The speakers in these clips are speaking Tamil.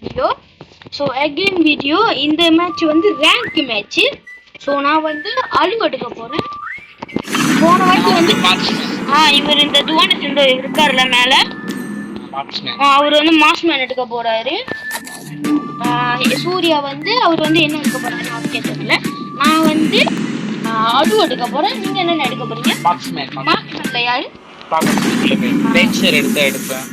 வீடியோ. So again video. இந்த மேட்ச் வந்து ரேங்க் மேட்ச். ஸோ நான் வந்து அழு எடுக்க போறேன். போன வாட்டி வந்து இவர் இந்த துவான இந்த இருக்காருல மேல, அவர் வந்து மாஸ்மேன் எடுக்க போறாரு. சூர்யா வந்து அவர் வந்து என்ன எடுக்க போறாரு அவருக்கு தெரியல. நான் வந்து அழு எடுக்க போறேன். நீங்க என்ன எடுக்க போறீங்க? மாஸ்மேன்ல யாரு? கிரேஞ்சர் எடுப்பேன்.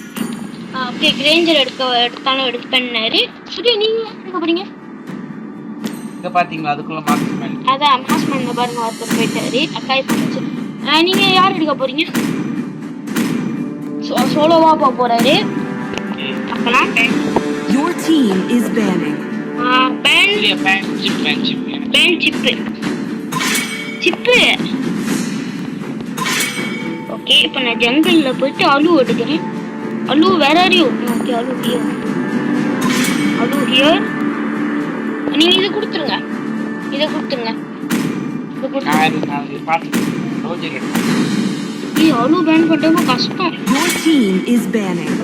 ஓகே, கிரேஞ்சர் எடுத்தாலும் எடுப்பேன்னாரு. சரி, நீங்க எடுக்க போறீங்க? இங்க பாத்தீங்களா அதுக்குள்ள மாஸ்மேன். அதான் மாஸ்மேன்ல பாருங்க ஒருத்தர் போயிட்டாரு. அக்காய் போச்சு. நீங்க யார் எடுக்க போறீங்க? சோலோவா போக போறாரு. அப்பனா your team is banning சிப். ஓகே, இப்போ நான் ஜங்கல்ல போயிட்டு அலு எடுக்கிறேன். அலு வேற யாரையோ. ஓகே, அலு ஹியர். நீங்க இதை கொடுத்துருங்க. அலு பேன் பண்றது கஷ்டம். your team is banning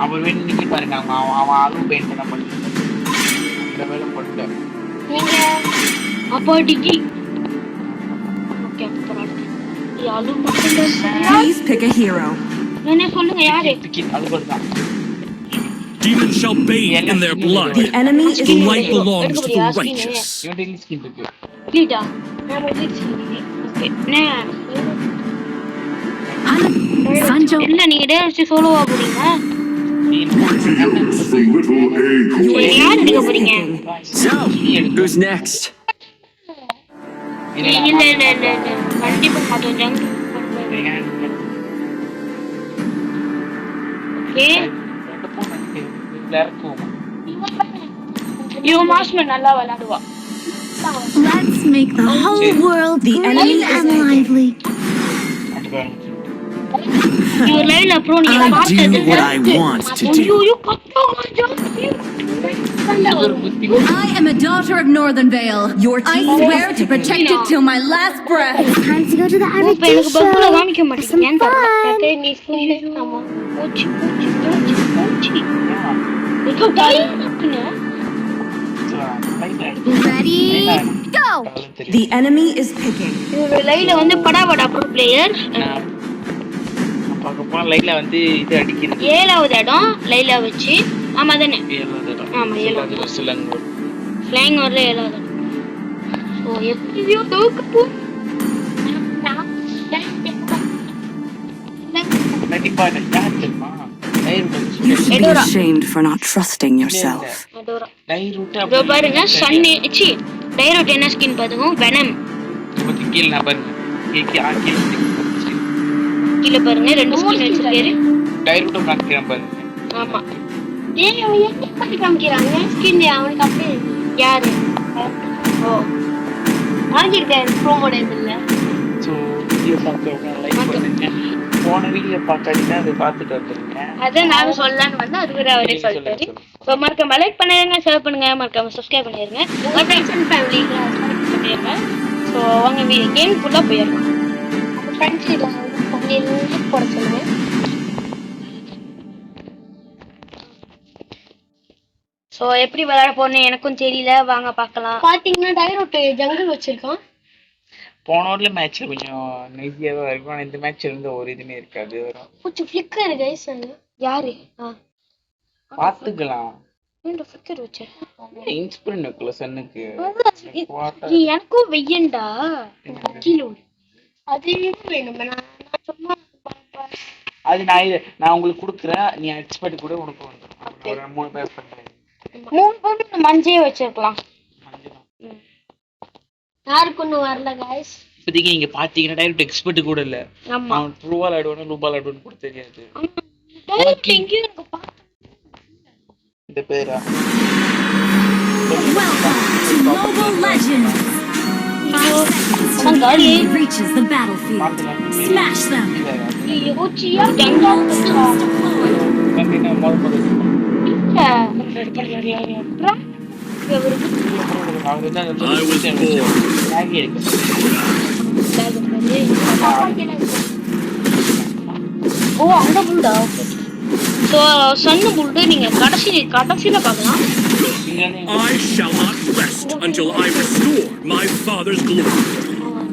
அவர் வேணும் நீங்க பாருங்க. அவன் அலு பேன் பண்ண மாட்டேன். இந்த வேலை போட்டு நீங்க அப்பாட்டிக்கு. ஓகே, அப்புறம் அலு மட்டும் please pick a hero என்ன சொல்லுங்க யாரு? அது தான். Demons shall bathe in their blood. the enemy is The light belongs to the righteous. Unity skin இருக்கு. லீடா நான் ஓகே Sanjo இல்ல நீங்க டேரக்ட் சோலோவா போறீங்க. Greetings from Little A. யார் எடுக்க போறீங்க? So, who's next? இல்ல கண்டிப்பா மாட்டோம். Junk okay. மாஸ்மேன் நல்லா விளையாடுவா. Let's make the whole world the enemy and lively. இவர் லைவ்ல ப்ரோ நீங்க I do பார்த்தது what I want to do. ஐயோ கட்டோ. I am a daughter of Northern Vale. Your I team swear to protect it till my last breath. Time to go to the இப்போ Arabic எனக்கு பப்புல show. காமிக்க மாட்டேங்குது. ஏன் தெரியல. நீ சொல்லு. ஆமா போச்சு. இப்போ டைம் இருக்குங்க. Ready? Go! the enemy is picking இவர் லைவ்ல வந்து படாபடா ப்ரோ பிளேயர். பார்க்க போனா லைட்ல வந்து இது அடிக்கிறது. 7வது இடம் லைவ்ல வச்சு. ஆமா தானே? 7வது இடம். ஆமா 7வது சிலங்க ஃளைங் வரல 7வது இடம். சோ எப்படியோ தோக்க போ. கண்டிப்பா தெரியுமா? you should be ashamed for not trusting yourself அதோரா டைரூட் இதோ பாருங்க சன்னி சி டைரூட் என்ன ஸ்கின் பாருங்க. வெனம் நமக்கு கீழ நான் பாருங்க. கீழ பாருங்க 2 ஸ்கின் வச்சிருக்காரு. டைரூட்டும் காமிக்கிறேன் பாருங்க. ஆமா. ஏய் அவன் என்ன பண்ணி காமிக்கிறாங்க? ஸ்கின் அவனுக்கு அப்படியே யாரு? ஓ வாங்கிட்டேன் ப்ரோமோட் இல்ல. சோ வீடியோ பார்க்கறவங்க லைக் பண்ணுங்க. போன வீடியோ பார்க்காதீங்க, அதை பார்த்துட்டு வந்துருங்க. அத நான் சொல்லலாம்னு வந்து அது கூட அவரே சொல்லிட்டாரு. சோ மறக்காம லைக் பண்ணுங்க, ஷேர் பண்ணுங்க, மறக்காம சப்ஸ்கிரைப் பண்ணிருங்க. உங்க ஃப்ரெண்ட்ஸ் அண்ட் ஃபேமிலிக்கு சப்ஸ்கிரைப் பண்ணிருங்க. சோ வாங்க கேம் ஃபுல்லா போயிரலாம். அப்ப ஃப்ரெண்ட்ஸ் கிட்ட வந்து போட சொல்லுங்க. சோ எப்படி விளையாட போறேன்னு எனக்கும் தெரியல. வாங்க பார்க்கலாம். பாத்தீங்கன்னா டைரோட் ஜங்கல் வச்சிருக்கான். போன ஓவர்ல மேட்ச்ல கொஞ்சம் நெய்யா தான் இருக்கும். ஆனா இந்த மேட்ச்ல இருந்து ஒரு இதுமே இருக்காது. வரும் கொஞ்சம் ஃபிளிக்கர் गाइस. யாரு பாத்துக்கலாம். இந்த ஃபிளிக்கர் வச்ச இன்ஸ்பிரன் நக்கல சன்னுக்கு நீ எனக்கும் வெய்யண்டா கிலோ அது வேணும். நான் சும்மா அது நான் உங்களுக்கு கொடுக்குறேன். நீ எக்ஸ்பர்ட் கூட உனக்கு வந்துரும். ஒரு 3 பேர் பண்றேன். 3 பேர் மஞ்சே வச்சிருக்கலாம். யாருக்கு ஒண்ணு வரல गाइस. இப்போதைக்கு நீங்க பாத்தீங்கன்னா டைரக்ட் எக்ஸ்பர்ட் கூட இல்ல. ஆமா அவன் ட்ரூவால் ஆடுவானா லூபால் ஆடுவான்னு கூட தெரியாது. டைரக்ட் எங்கேயும் எனக்கு பாத்து இந்த பேரா Welcome to Mobile Legends. சங்காரி Reaches the battlefield. Smash them. யோசியா ஜங்கல் கண்டிப்பா மோல் I was born. ஓ அங்க புண்டா. ஸோ சன்னு புல்டு நீங்க கடைசியில பார்க்கலாம். இங்க வந்து I shall not rest until I restore my father's glory.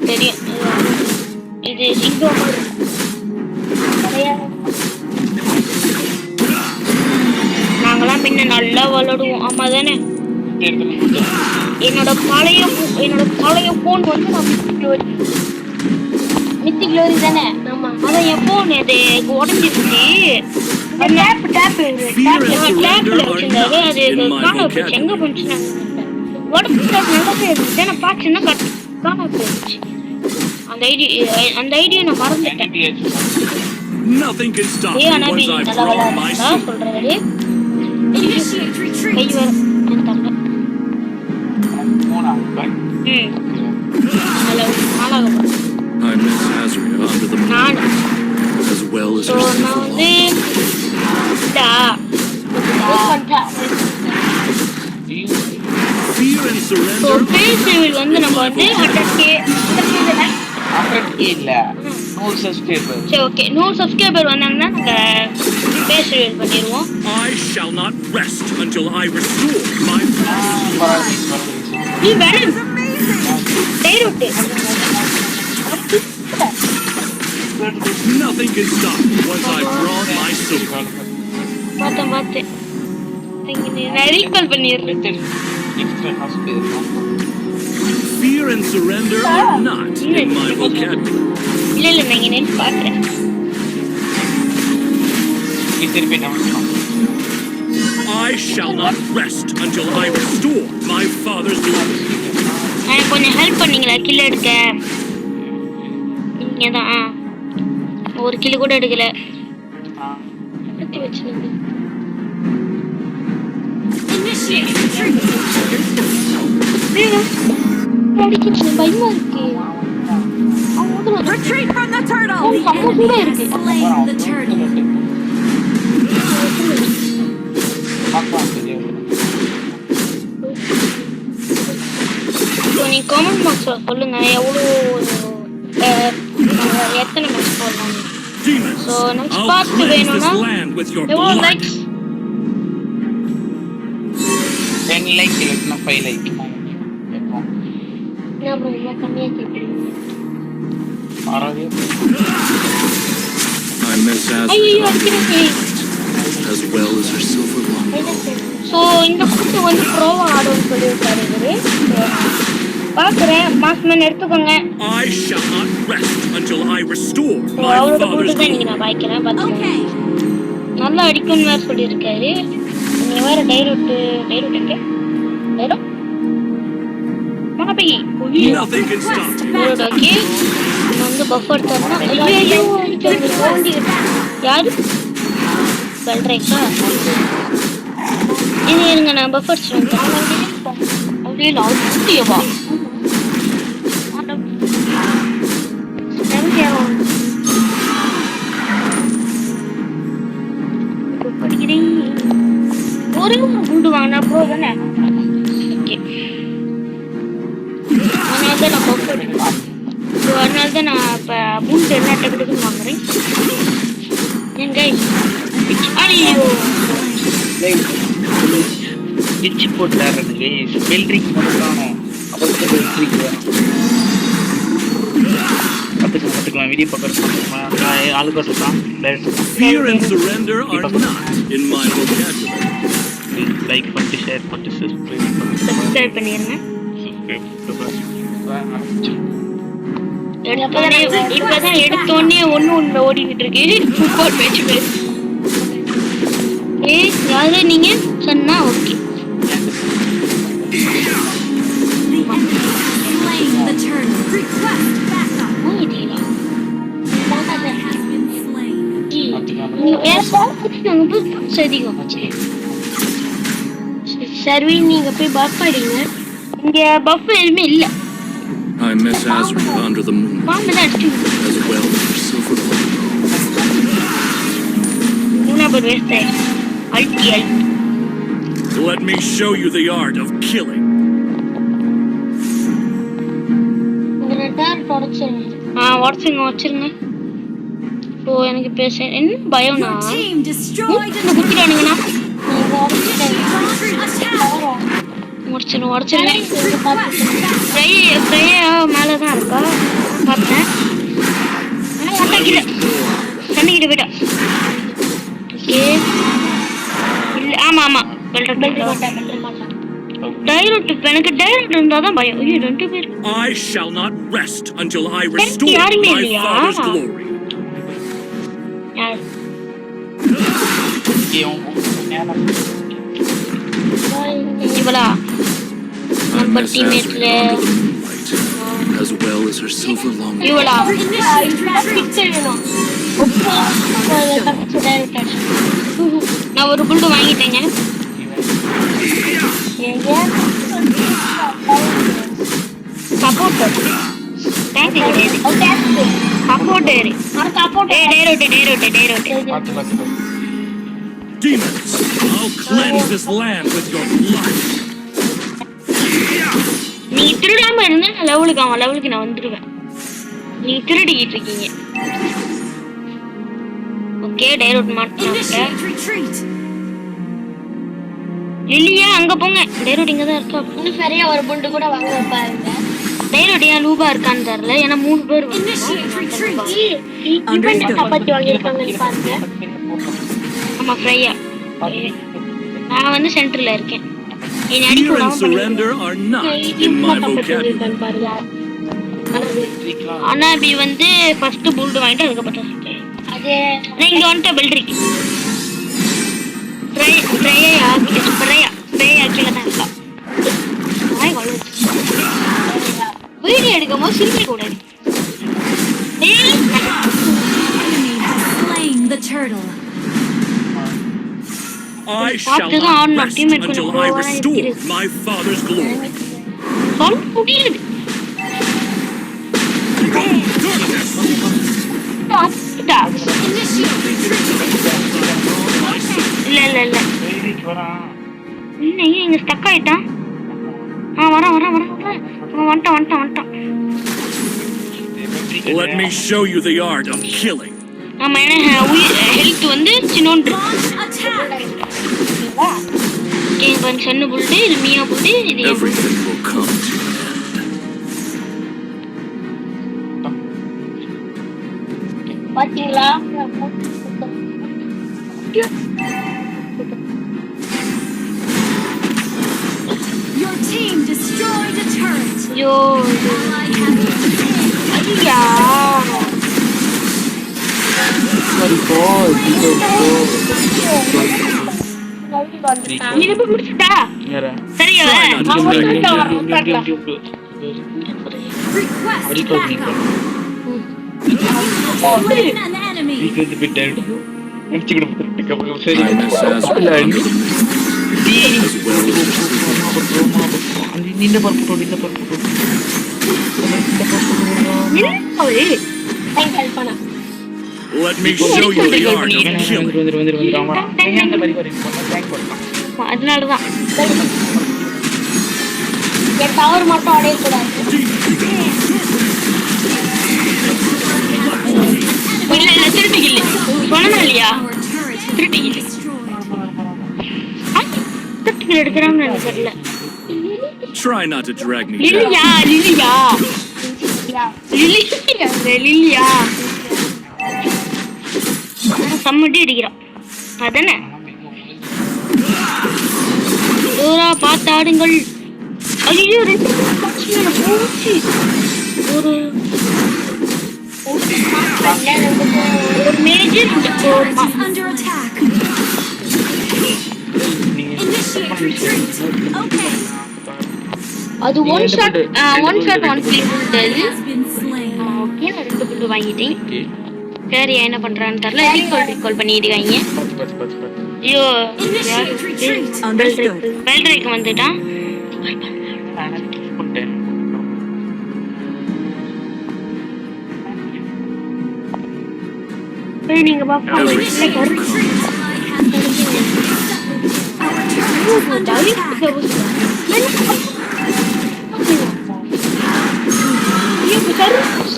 தெரியும். இது சிங்கம் மாதிரி இருக்கு. நாங்களாம் பின்ன நல்லா விளையாடுவோம். ஆமா தானே? என்னோட பழைய போன் வந்து நான் மித்தி க்ளோரி தானே? ஆமா. அதான் என் போன் இது உடஞ்சிருச்சு. டேப்ல வச்சிருந்தாரு. அது காண போச்சு. எங்க போச்சுன்னா உடம்புல நல்லாவே இருந்துச்சு. நான் பார்த்தேன்னா காண போயிடுச்சு. அந்த ஐடியா நான் மறந்துட்டேன். Nothing can stop me ஆனா once I've drawn my sword. சொல்றாரு. கை வர என் தங்க. போனா ஹலோ நாளாக I miss Azria under the moon நான் as well as so her நான் silver வந்து fear and so surrender. Base level வந்து நம்ம வந்து 100K இல்ல 100 சப்ஸ்கிரைபர். சரி ஓகே 100 சப்ஸ்கிரைபர் வந்தாங்கன்னா நாங்கள் பேஸ் லெவல் பண்ணிடுவோம். I shall not rest until I restore my நீ வேணும் டைரோட்டு Nothing can stop me once I've drawn my sword. பார்த்தேன் நான் ரீகால் பண்ணிடுறேன். Fear and surrender are not in my vocabulary. இல்லை நான் இங்கே நின்று பார்க்குறேன். திருப்பி நம்ம I shall not rest until I restore my father's glory. எனக்கு கொஞ்சம் ஹெல்ப் பண்ணீங்களா கில் எடுக்க? நீங்கள் தான் ஒரு கிலோ கூட எடுக்கல. எடுத்து வச்சுருங்க. அடிக்கிறது பயமா இருக்கு. Retreat from the turtle. செம்ம சூடா இருக்கு. Slay the turtle. நீ காமெண்ட் பாக்ஸ்ல சொல்லுங்க எவ்வளோ எத்தனை மேட்ச் போடலாம். Demons, So, next I'll part cleanse this வேணும்னா land with your எவ்வளோ blood. லைக்ஸ் 10 லைக் இல்லைன்னா 5 லைக் அப்புறம் இவ்வளோ கம்மியாக கேட்குறீங்க. I miss ஐயோ Azria அடிக்கிறேன். as well as her silver longbow. So இந்த ஃபுட்டு வந்து ப்ரோவா ஆடுன்னு சொல்லியிருக்காரு இவரு. பார்க்குறேன் மாஸ்மேன் எடுத்துக்கோங்க. I shall not rest until I restore so my அவரோட father's ஃபுட்டு தான் glory. இன்னைக்கு நான் வாய்க்கிறேன். பார்த்துக்கோங்க. Okay. நல்லா அடிக்கும்னு வேறு சொல்லியிருக்காரு. நீ வேறு டைரோட் எங்கே டைரோ மனப்பை Nothing can stop me. Okay நம்ம வந்து பஃபர் தரணும். ஐயோ யாரு சொல்றேக்கா இது இருங்க நான் பஃபர்ஸ் வந்து அப்படியே லாஸ்டியவா படிக்கிறேன். ஒரே ஒரு குண்டு வாங்கினா ப்ரோ தானே. ஓகே அதனால தான் நான் பஃபர் ஸோ அதனால தான் நான் இப்போ பூண்டு என்ன டக்குன்னு வாங்குறேன். எங்க ஐயோ டிச்சு போட்டு ஆடுறதுக்கு ஸ்பெல்ட்ரிக் மட்டும் காணும். அப்புறம் ஸ்பெல்ட்ரிக் கற்றுக்கலாம் வீடியோ பக்கம் ஆளுக்கு இருக்கான். Fear and surrender are not in my vocabulary. Like பண்ணிட்டு ஷேர் பண்ணிட்டு சப்ஸ்கிரைப் பண்ணிடுங்க. இப்பதான் எடுத்தோடனே ஒண்ணு ஓடிக்கிட்டு இருக்கு. சூப்பர் பேச்சு பேசு. யாரு நீங்க சொன்னா okay. Slaying the turtle. Request backup. Has been slain. சரி நீங்க போய் பஃப் அடிங்க. இங்க பஃப் எதுவுமே இல்ல. I miss Azria under the moon பாம்பு தான் அடிச்சு as well as her silver longbow. மூணாவது waste ulti ulti. Let me show you the art of killing. உடச்சிருங்க வச்சிருங்க. ஸோ எனக்கு பேச என்ன பயம்னா Your team destroyed a குத்திடானுங்கண்ணா attack. உடச்சிருவேன் ஃப்ரையா மேலே தான் இருக்கா பார்த்தேன் தண்ணிக்கிட்ட போயிட்டா ஓகே இல்லை ஆமாம் டைரக்ட் எனக்கு டைரக்ட் இருந்தால் தான் பயம் ஐயோ 2 பேர் I shall not rest until I restore யாருமே my இல்லையா? father's glory. யார் இவளா நம்ம டீம்மேட்ல As well as her silver long இவளா நான் ஒரு புல்டு வாங்கிட்டேங்க support demons. I'll cleanse this land with your blood. நீ திருடாம இருந்தா நான் லெவலுக்கு நான் வந்துடுவேன் நீ திருடிக்கிட்டு இருக்கீங்க ஓகே டைரோட் மாட்டேன் லில்லியா அங்க போங்க டைரோட் இங்க தான் இருக்கா இன்னும் சரியா ஒரு புண்டு கூட வாங்க பாருங்க டைரோட் ஏன் லூபா இருக்கான்னு தெரியல ஏன்னா 3 பேர் காப்பாத்தி வாங்கிருக்காங்கன்னு பாருங்க ஆமா ஃப்ரையா நான் வந்து சென்டர்ல இருக்கேன் Fear and surrender are not in my vocabulary. ஆனா இப்படி வந்து ஃபர்ஸ்ட் புல்டு வாங்கிட்டு அதுக்கப்புறம் அது இங்க வந்துட்டு பெல்ட்ரிக் ஃப்ரையா கீழே தான் இருக்கா வீடியோ எடுக்கும் போது சிரிக்க கூடாது Slain the turtle. I shall not rest until I restore my father's glory. சொல்ல முடியாது இல்ல இன்னும் இங்க ஸ்டக் ஆயிட்டான் வரேன் வந்துட்டான் Let me show you the art of killing. ஆமா ஏன்னா ஹெல்த் வந்து சின்னோண்டு சன்னு புல்டு இது மியா புல்டு இது Everything will come to an end. பாத்தீங்களா Your team destroyed a turret. ஐயோ ஐயா இது போய் முடிச்சுட்டா சரியா Request backup. Slain an enemy. Kindness has one as well Let me show you the art of killing. அதனாலதான் என் டவர் மட்டும் அடையக்கூடாது இல்ல திருட்டிக்கில்ல சொன்னா இல்லையா திருட்டிக்கில்ல திருட்டிக்கில் எடுக்கிறான்னு எனக்கு தெரியல Try not to drag me down. லில்லியா சம்மட்டி அடிக்கிறான் அதானே பார்த்து ஆடுங்கள் ஐயோ 2 போச்சு ஒரு major Under attack. Initiate retreat. Okay. அது one shot one click Has been slain. Okay நான் 2 புல்லு வாங்கிட்டேன் சரி என்ன பண்றான்னு தெரியல ரீகால் பண்ணிடுவாங்க ஐயோ பெல்ட்ரிக் வந்துட்டான்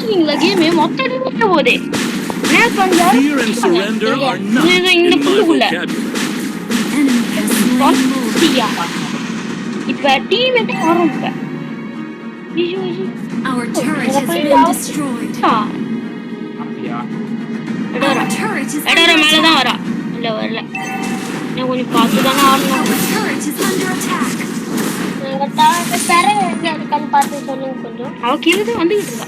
நீங்க கேமே மொத்தம் போதே என்ன பண்றாரு Fear and surrender are not இந்த in my புல்லுக்குள்ள vocabulary. Enemy has slain Mole. பாத்தியா இப்ப டீமேட் வரும் இப்ப ஐயோ ஐயோ Our turret has been destroyed. அப்படியா Our turret is எடோர under மேல தான் attack. வரா இல்ல வரல நான் கொஞ்சம் பார்த்து தானே ஆடணும் Our turret is under attack. அவ கீழே தான் வந்துகிட்டு இருக்கா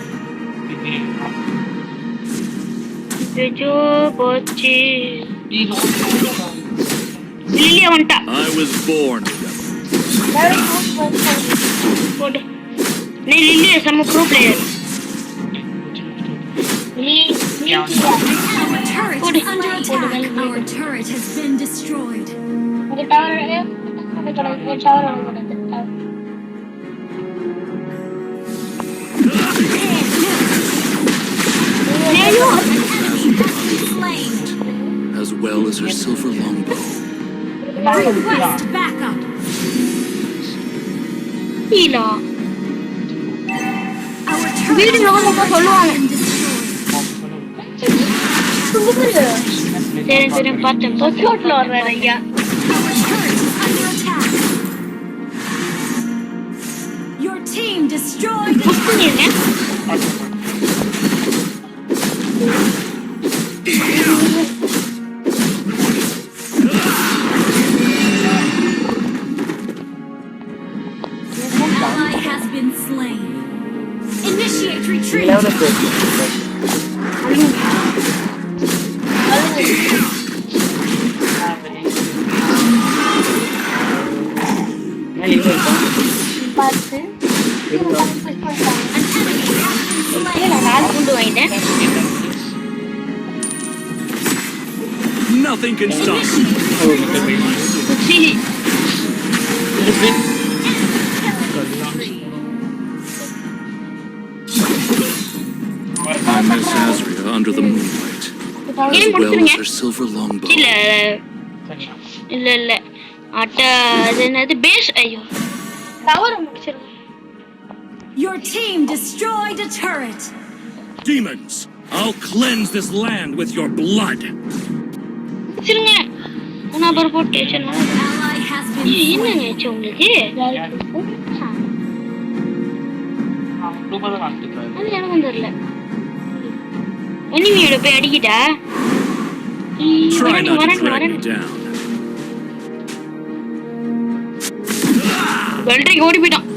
ஐயோ போச்சு லில்லியா வந்துட்டா I was born with them. போடு நீ லில்லியா செம்ம bro player Our turret is under attack. Our turret has been destroyed. Slain. As well as her silver longbow. Request backup. இல்லா Our turret வீடு has நோக்க சொல்லுவாங்க been destroyed. சரி சரி பார்த்தேன் ரோட்ல வர்றாரு ஐயா Our turret is under attack. Your team destroyed the push பண்ணிருங்க ally has been slain. Initiate retreat. நாலு குண்டு வாங்கிட்டேன் Nothing can stop me. Chile I miss Azria under the moonlight. As game well முடிச்சிருங்க as her silver longbow. இல்ல இல்ல இல்ல அட்ட அது என்னது பேஸ் ஐயோ டவர் முடிச்சிருங்க Your team destroyed a turret. Demons, I'll cleanse this land with your blood. முடிச்சிருங்க நான் அப்புறம் போட்டு சொன்னா Ally has been என்னங்க ஆச்சு உங்களுக்கு அது எனக்கும் தெரியல எனிமியோட போய் அடிக்கிட்டா Try not to வரேன் drag வரேன் me down. வெல்ட்ரிக்கு ஓடி போயிட்டான்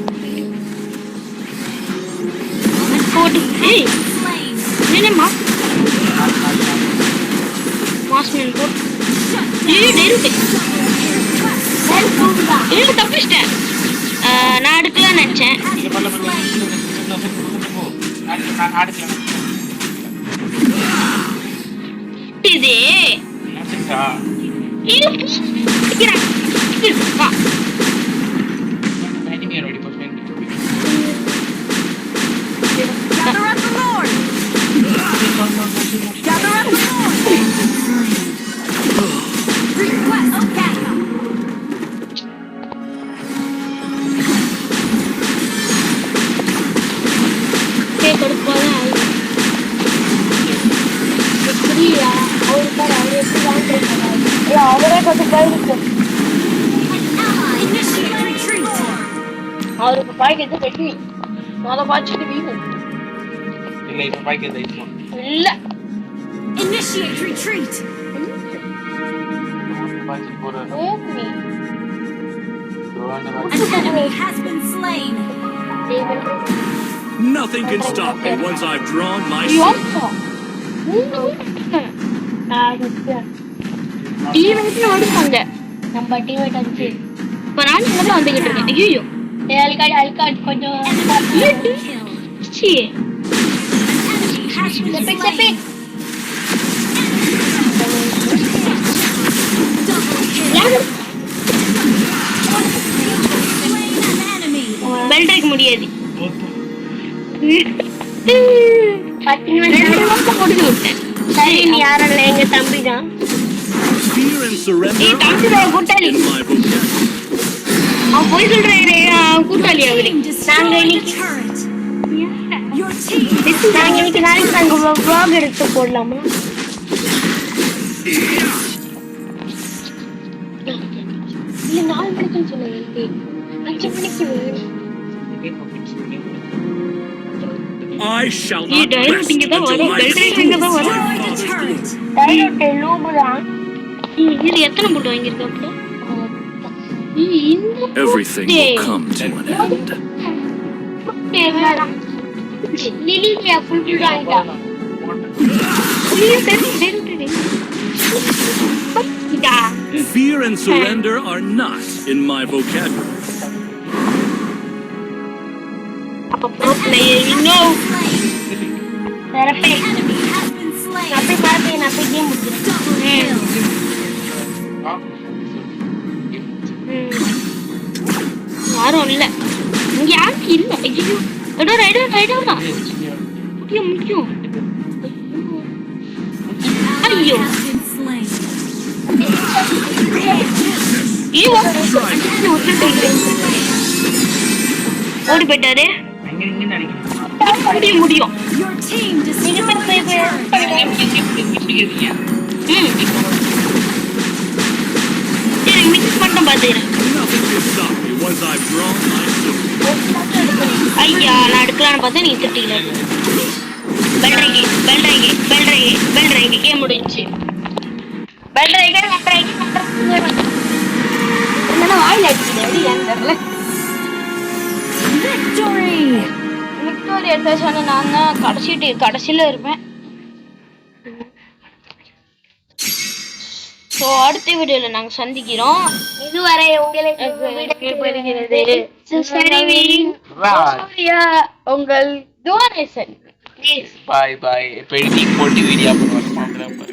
போட்டு ஏய் slain. என்ன மாஸ்மேன் போட்டு ஏய் டெருட்டு ஏய் தப்பிச்சிட்டேன் நான் அடுக்கலாம் நினைச்சேன் இது இது பிடிக்கிறேன் வா Gather up the Lord. Gather up the Lord. Request backup. கொடுப்பாதான் எப்படியா அவரே கொஞ்சம் போயிருக்கு Initiate retreat. அவருக்கு பாய்க்கிறது வெட்டி பாய்ச்சிட்டு வீணும் இல்ல Initiate retreat. An enemy has been slain. Nothing can stop me once I've drawn my sword. Demat ஓடுவாங்க நம்ம டீமேட் அடிச்சு இப்ப நான் இங்க தான் வந்துகிட்டு இருக்கேன் ஐயோ அல்காட் கொஞ்சம் Kill. C Has been செபிக் slain. செபிக் Double kill. Slain an enemy. Belt அடிக்க முடியாது முடிச்சு விட்டேன் சரி நீ யாரல்ல எங்க தம்பி தான் Fear and surrender ஏய் தம்பி தான் கூட்டாளி in my vocabulary. அவன் போய் சொல்றேன் கூட்டாளி அவரு Team destroyed a turret. Your team நாங்க இன்னைக்கு நாளைக்கு நாங்க vlog எடுத்து போடலாமா இல்ல 4 மணிக்குன்னு சொன்னேன் 5 மணிக்கு வேணும். I shall நீ not டைரக்ட் rest இங்க தான் until வரும். I டைரக்ட் restore இங்க தான் my வரும். father's throne. டைரக்ட் லூபு தான். இது எத்தனை போட்டு வாங்கியிருக்க அப்போ? இந்த Everything will come to an end. லிலியா full ஆயிட்டா. Fear and surrender are not in my vocabulary. அப்ப bro player no. Enemy has been slain. நான் போய் கேம் முடிக்கிறேன். யாரும் இல்ல. இங்க யாரும் இல்ல. ஐயோ. எடோரா. முக்கியம். ஐயோ. Has been slain. ஓடி போயிட்டாரு. முடியும். Your team destroyed the turret. சரி மிஸ் மட்டும் பாத்துக்கிறேன். Nothing can stop me once I've drawn my sword. ஐயா நான் எடுக்கலான்னு பார்த்தா நீ திட்டில. பெல்ட்ரைங்க கேம் முடிஞ்சுச்சு. பெல்ட்ரைங்க என்னன்னா வாயில அடிக்குது ஏன் தெரியல. Victory. விக்டோரி எடுத்த சொன்ன நான் தான் கடைசியில இருப்பேன். ஸோ அடுத்த வீடியோல நாங்க சந்திக்கிறோம். இதுவரை உங்களுக்கு விடைபெறுகிறது உங்கள் டோனேஷன். பாய். இப்போ எடிட்டிங் போட்டு வீடியோ பண்ணுவாங்க.